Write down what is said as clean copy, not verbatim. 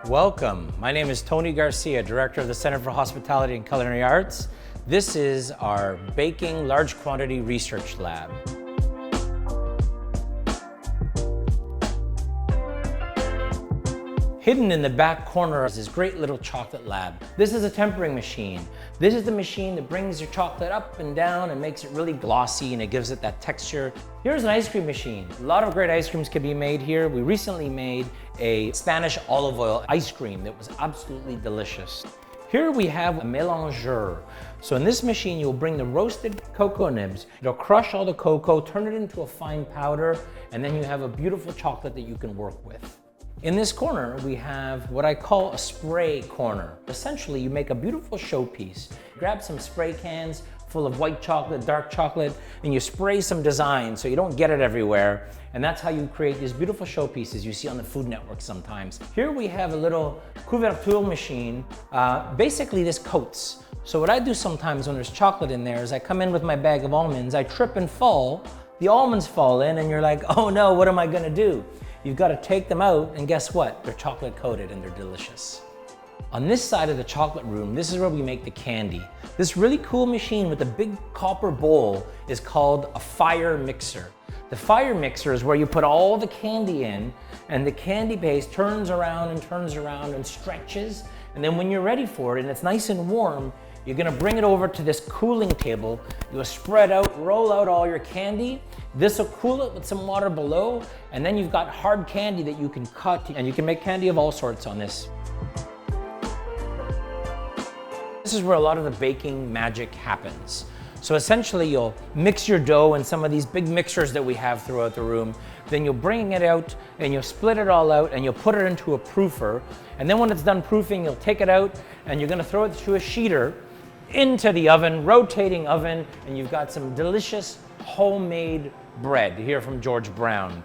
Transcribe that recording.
Welcome. My name is Tony Garcia, Director of the Center for Hospitality and Culinary Arts. This is our Baking Large Quantity Research Lab. Hidden in the back corner is this great little chocolate lab. This is a tempering machine. This is the machine that brings your chocolate up and down and makes it really glossy and it gives it that texture. Here's an ice cream machine. A lot of great ice creams can be made here. We recently made a Spanish olive oil ice cream that was absolutely delicious. Here we have a mélangeur. So in this machine, you'll bring the roasted cocoa nibs. It'll crush all the cocoa, turn it into a fine powder, and then you have a beautiful chocolate that you can work with. In this corner, we have what I call a spray corner. Essentially, you make a beautiful showpiece. Grab some spray cans full of white chocolate, dark chocolate, and you spray some design so you don't get it everywhere. And that's how you create these beautiful showpieces you see on the Food Network sometimes. Here we have a little couverture machine. Basically, this coats. So what I do sometimes when there's chocolate in there is I come in with my bag of almonds, I trip and fall, the almonds fall in, and you're like, oh no, what am I gonna do? You've got to take them out, and guess what? They're chocolate coated and they're delicious. On this side of the chocolate room, this is where we make the candy. This really cool machine with a big copper bowl is called a fire mixer. The fire mixer is where you put all the candy in, and the candy base turns around and stretches. And then when you're ready for it and it's nice and warm, you're gonna bring it over to this cooling table. You'll spread out, roll out all your candy. This will cool it with some water below, and then you've got hard candy that you can cut, and you can make candy of all sorts on this. This is where a lot of the baking magic happens. So essentially, you'll mix your dough in some of these big mixers that we have throughout the room. Then you'll bring it out and you'll split it all out and you'll put it into a proofer. And then when it's done proofing, you'll take it out and you're gonna throw it through a sheeter into the oven, rotating oven, and you've got some delicious homemade bread here from George Brown.